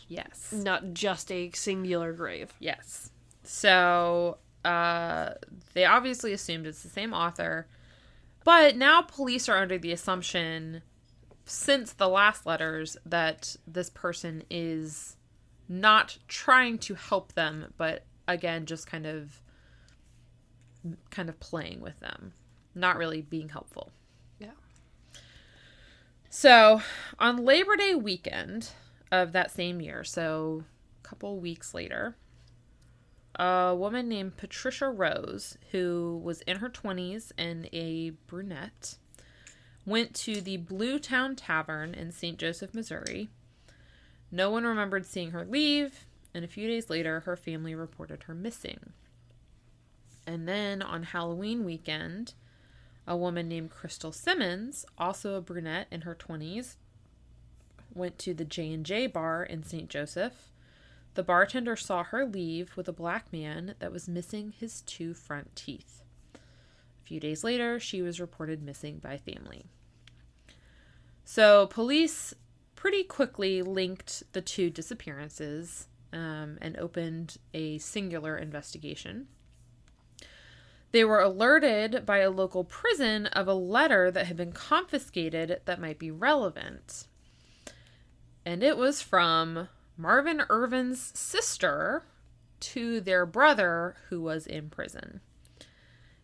just a singular grave. Yes. So, they obviously assumed it's the same author, but now police are under the assumption, since the last letters, that this person is not trying to help them, but again, just kind of playing with them, not really being helpful. Yeah. So on Labor Day weekend of that same year, so a couple weeks later, a woman named Patricia Rose, who was in her 20s and a brunette, went to the Blue Town Tavern in St. Joseph, Missouri. No one remembered seeing her leave, and a few days later, her family reported her missing. And then on Halloween weekend, a woman named Crystal Simmons, also a brunette in her 20s, went to the J&J bar in St. Joseph. The bartender saw her leave with a black man that was missing his 2 front teeth. A few days later, she was reported missing by family. So police pretty quickly linked the 2 disappearances and opened a singular investigation. They were alerted by a local prison of a letter that had been confiscated that might be relevant. And it was from Marvin Irvin's sister to their brother who was in prison.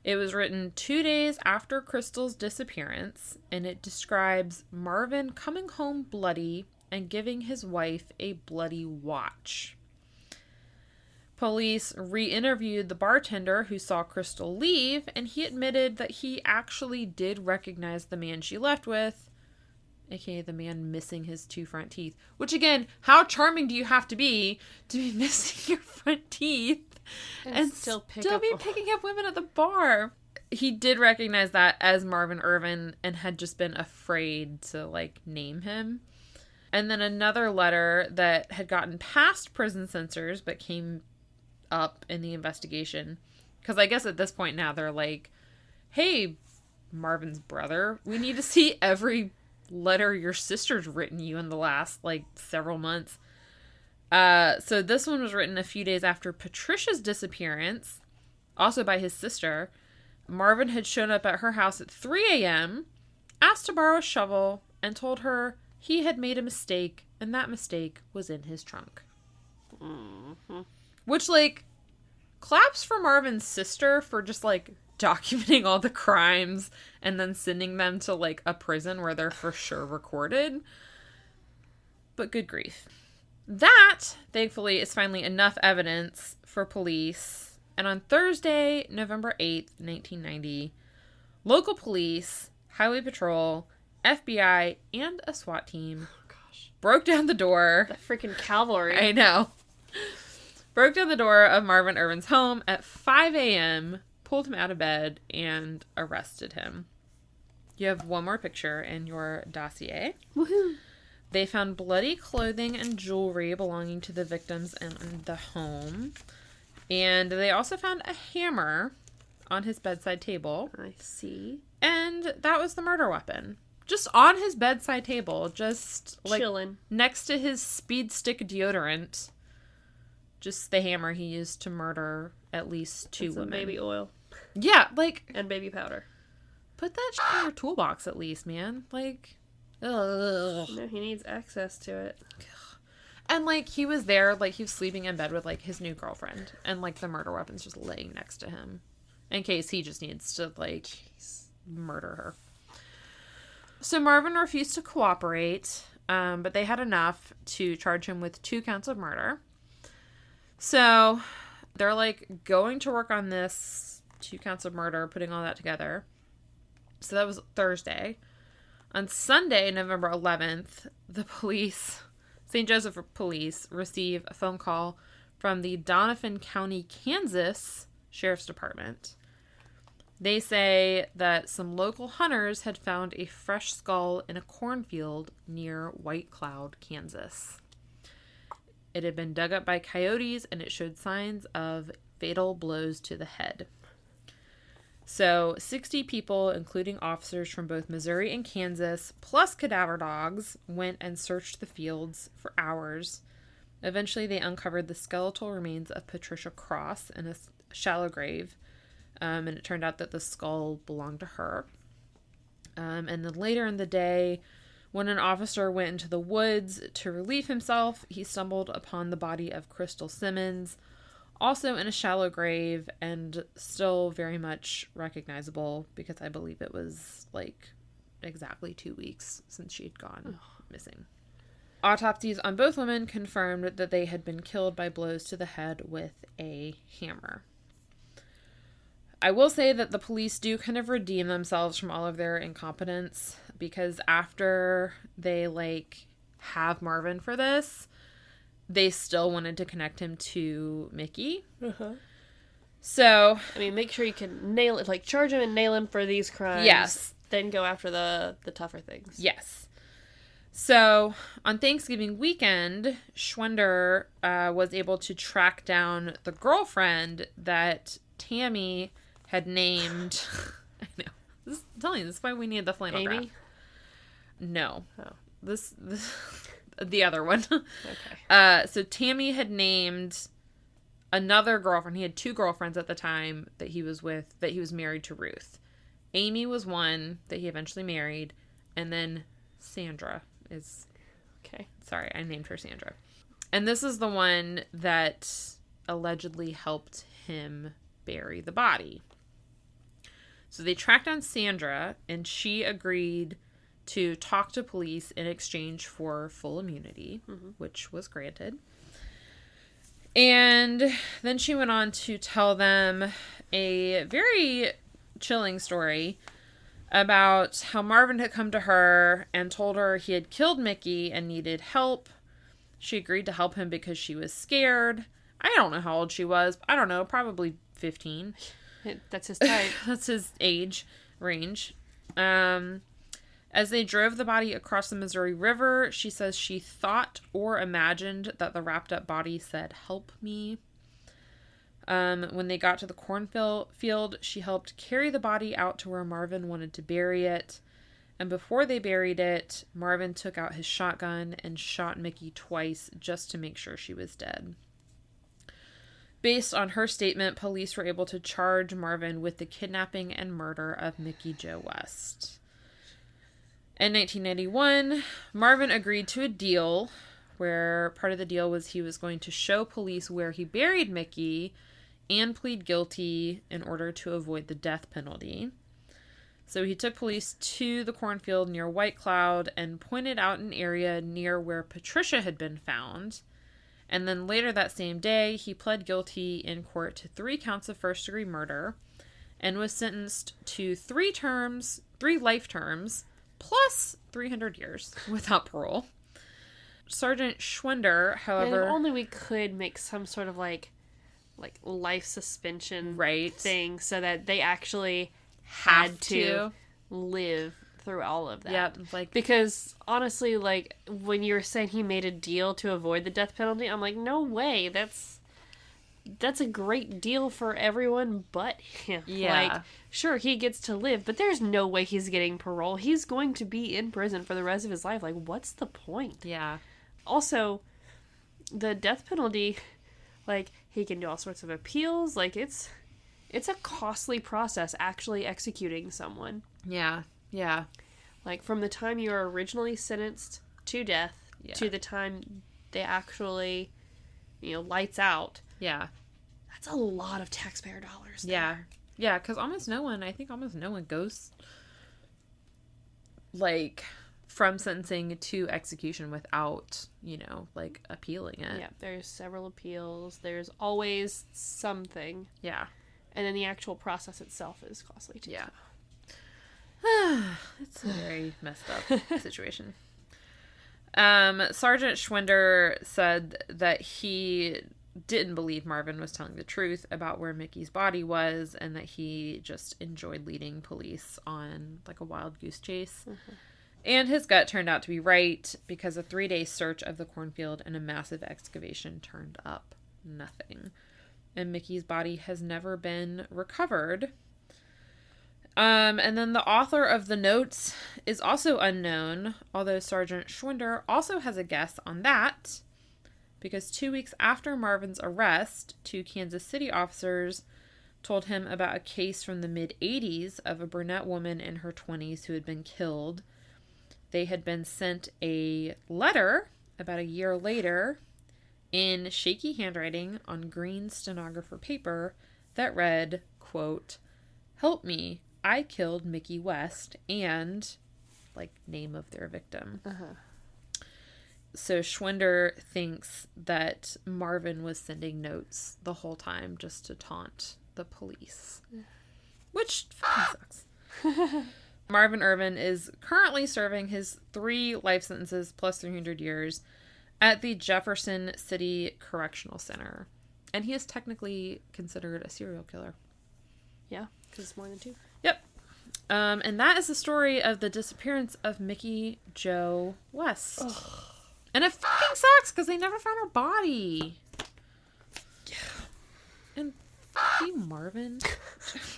It was written 2 days after Crystal's disappearance, and it describes Marvin coming home bloody and giving his wife a bloody watch. Police re-interviewed the bartender who saw Crystal leave, and he admitted that he actually did recognize the man she left with, aka the man missing his 2 front teeth. Which, again, how charming do you have to be missing your front teeth and still be picking up women at the bar? He did recognize that as Marvin Irvin and had just been afraid to, name him. And then another letter that had gotten past prison censors but came up in the investigation, because I guess at this point now they're like, hey, Marvin's brother, we need to see every letter your sister's written you in the last several months. So this one was written a few days after Patricia's disappearance, also by his sister. Marvin had shown up at her house at 3 a.m., asked to borrow a shovel, and told her he had made a mistake, and that mistake was in his trunk. Mm-hmm. Which, claps for Marvin's sister for just, documenting all the crimes and then sending them to, a prison where they're for sure recorded. But good grief. That, thankfully, is finally enough evidence for police. And on Thursday, November 8th, 1990, local police, highway patrol, FBI, and a SWAT team broke down the door. The freaking cavalry. I know. Broke down the door of Marvin Irvin's home at 5 a.m., pulled him out of bed, and arrested him. You have one more picture in your dossier. Woohoo! They found bloody clothing and jewelry belonging to the victims in the home. And they also found a hammer on his bedside table. I see. And that was the murder weapon. Just on his bedside table, just chilling next to his speed stick deodorant. Just the hammer he used to murder at least 2 women. Baby oil. Yeah, and baby powder. Put that shit in your toolbox at least, man. Ugh. No, he needs access to it. And, he was there, he was sleeping in bed with, his new girlfriend. And, the murder weapon's just laying next to him. In case he just needs to, murder her. So Marvin refused to cooperate, but they had enough to charge him with 2 counts of murder. So they're, going to work on this 2 counts of murder, putting all that together. So that was Thursday. On Sunday, November 11th, the police, St. Joseph Police, receive a phone call from the Donovan County, Kansas Sheriff's Department. They say that some local hunters had found a fresh skull in a cornfield near White Cloud, Kansas. It had been dug up by coyotes, and it showed signs of fatal blows to the head. So 60 people, including officers from both Missouri and Kansas, plus cadaver dogs, went and searched the fields for hours. Eventually, they uncovered the skeletal remains of Patricia Cross in a shallow grave, and it turned out that the skull belonged to her. And then later in the day, When an officer went into the woods to relieve himself, he stumbled upon the body of Crystal Simmons, also in a shallow grave and still very much recognizable because I believe it was like exactly 2 weeks since she'd gone missing. Autopsies on both women confirmed that they had been killed by blows to the head with a hammer. I will say that the police do kind of redeem themselves from all of their incompetence because after they, like, have Marvin for this, they still wanted to connect him to Micki. Uh-huh. So... I mean, make sure you can nail it, like, charge him and nail him for these crimes. Yes. Then go after the tougher things. Yes. So, on Thanksgiving weekend, Schwender was able to track down the girlfriend that Tammy had named... I know. I'm telling you, this is why we need the flamograph. Amy? No. Oh. This the other one. Okay. So Tammy had named another girlfriend. He had 2 girlfriends at the time that he was with, that he was married to Ruth. Amy was one that he eventually married, and then Sandra is... Okay. Sorry, I named her Sandra. And this is the one that allegedly helped him bury the body. So they tracked down Sandra, and she agreed to talk to police in exchange for full immunity, which was granted. And then she went on to tell them a very chilling story about how Marvin had come to her and told her he had killed Micki and needed help. She agreed to help him because she was scared. I don't know how old she was. I don't know, probably 15. That's his type. That's his age range. As they drove the body across the Missouri River, she says she thought or imagined that the wrapped up body said, "Help me." When they got to the cornfield, she helped carry the body out to where Marvin wanted to bury it. And before they buried it, Marvin took out his shotgun and shot Micki twice just to make sure she was dead. Based on her statement, police were able to charge Marvin with the kidnapping and murder of Micki Jo West. In 1991, Marvin agreed to a deal where part of the deal was he was going to show police where he buried Micki and plead guilty in order to avoid the death penalty. So he took police to the cornfield near White Cloud and pointed out an area near where Patricia had been found. And then later that same day, he pled guilty in court to 3 counts of first-degree murder and was sentenced to 3 life terms, plus 300 years without parole. Sergeant Schwender, however... And if only we could make some sort of, like life suspension thing so that they actually had to live through all of that. Yeah, because honestly, like, when you were saying he made a deal to avoid the death penalty, I'm like, no way. That's a great deal for everyone but him. Yeah. Like, sure, he gets to live, but there's no way he's getting parole. He's going to be in prison for the rest of his life. Like, what's the point? Yeah. Also, the death penalty, like, he can do all sorts of appeals. Like, it's a costly process actually executing someone. Yeah. Yeah. Like, from the time you are originally sentenced to death to the time they actually, lights out. Yeah. That's a lot of taxpayer dollars there. Yeah. Yeah, because almost no one goes, like, from sentencing to execution without, appealing it. Yeah, there's several appeals. There's always something. Yeah. And then the actual process itself is costly, too. Yeah. It's a very messed up situation. Sergeant Schwender said that he didn't believe Marvin was telling the truth about where Micki's body was and that he just enjoyed leading police on, like, a wild goose chase. Mm-hmm. And his gut turned out to be right because a 3-day search of the cornfield and a massive excavation turned up nothing. And Micki's body has never been recovered. And then the author of the notes is also unknown, although Sergeant Schwender also has a guess on that, because 2 weeks after Marvin's arrest, 2 Kansas City officers told him about a case from the mid-'80s of a brunette woman in her 20s who had been killed. they had been sent a letter about a year later in shaky handwriting on green stenographer paper that read, quote, "Help me, I killed Micki West," and, like, name of their victim. So Schwinder thinks that Marvin was sending notes the whole time just to taunt the police. Which fucking sucks. Marvin Irvin is currently serving his 3 life sentences plus 300 years at the Jefferson City Correctional Center. And he is technically considered a serial killer. Yeah, because it's more than 2. Yep. And that is the story of the disappearance of Micki Jo West. Ugh. And it fucking sucks because they never found her body. And fuck you, Marvin.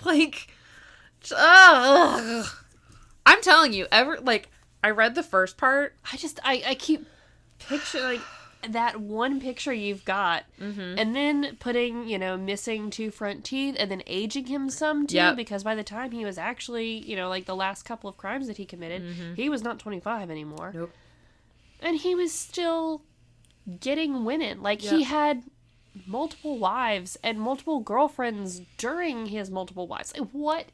Like, ugh. I'm telling you, I read the first part. I keep picturing, like, that one picture you've got, and then putting, missing 2 front teeth, and then aging him some, too, because by the time he was actually, like, the last couple of crimes that he committed, he was not 25 anymore. Nope. And he was still getting women. Like, he had multiple wives and multiple girlfriends during his multiple wives. Like, what?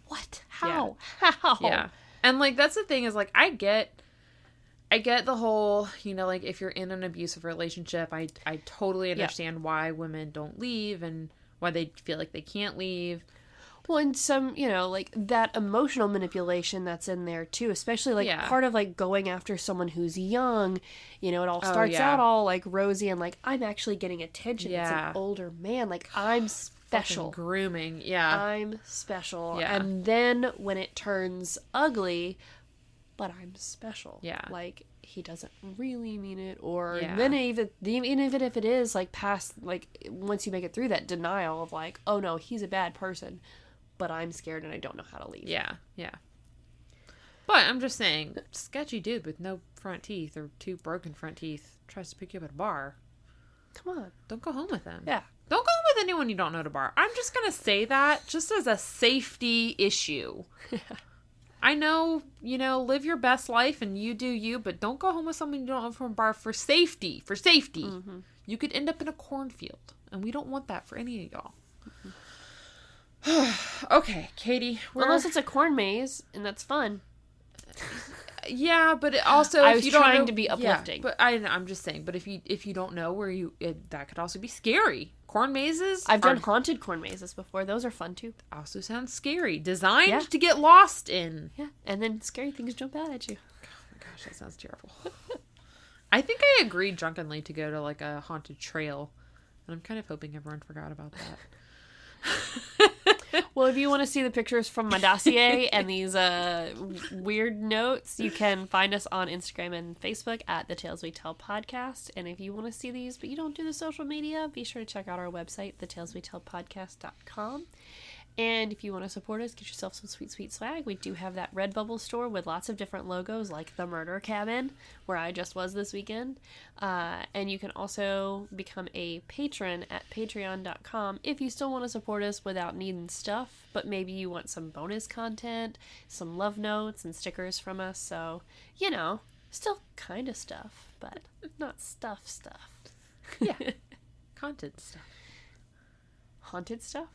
What? How? Yeah. How? Yeah. And, like, that's the thing is, like, I get the whole, like, if you're in an abusive relationship, I totally understand why women don't leave and why they feel like they can't leave. Well, and some, like, that emotional manipulation that's in there, too. Especially, like, part of, like, going after someone who's young. It all starts out all, like, rosy and, like, I'm actually getting attention. Yeah. It's an older man. Like, I'm special. Fucking grooming. Yeah. I'm special. Yeah. And then when it turns ugly, but I'm special. Yeah. Like, he doesn't really mean it. Or then even if it is, like, past, like, once you make it through that denial of, like, oh, no, he's a bad person. But I'm scared and I don't know how to leave. Yeah, yeah. But I'm just saying, sketchy dude with no front teeth or 2 broken front teeth tries to pick you up at a bar. Come on. Don't go home with him. Yeah. Don't go home with anyone you don't know at a bar. I'm just going to say that just as a safety issue. Yeah. I know, live your best life and you do you, but don't go home with someone you don't know from a bar for safety. For safety. Mm-hmm. You could end up in a cornfield, and we don't want that for any of y'all. Mm-hmm. Okay, Katie. Unless it's a corn maze, and that's fun. Yeah, but it also, I was trying to be uplifting. Yeah, but I'm just saying. But if you don't know where that could also be scary. Corn mazes. I've done haunted corn mazes before. Those are fun too. Also sounds scary. Designed to get lost in. Yeah, and then scary things jump out at you. Oh my gosh, that sounds terrible. I think I agreed drunkenly to go to, like, a haunted trail, and I'm kind of hoping everyone forgot about that. Well, if you want to see the pictures from my dossier and these weird notes, you can find us on Instagram and Facebook at The Tales We Tell Podcast. And if you want to see these, but you don't do the social media, be sure to check out our website, thetaleswetellpodcast.com. And if you want to support us, get yourself some sweet, sweet swag. We do have that Redbubble store with lots of different logos, like the Murder Cabin, where I just was this weekend. And you can also become a patron at patreon.com if you still want to support us without needing stuff, but maybe you want some bonus content, some love notes, and stickers from us. So, still kind of stuff, but not stuff. Yeah. Content stuff. Haunted stuff?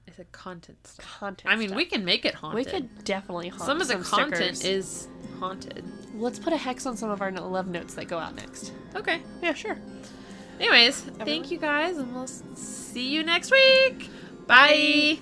I said content stuff. Content stuff. We can make it haunted. We could definitely haunt some of the content stickers. is haunted. Let's put a hex on some of our love notes that go out next. Okay. Yeah, sure. Anyways, thank you guys, and we'll see you next week. Bye.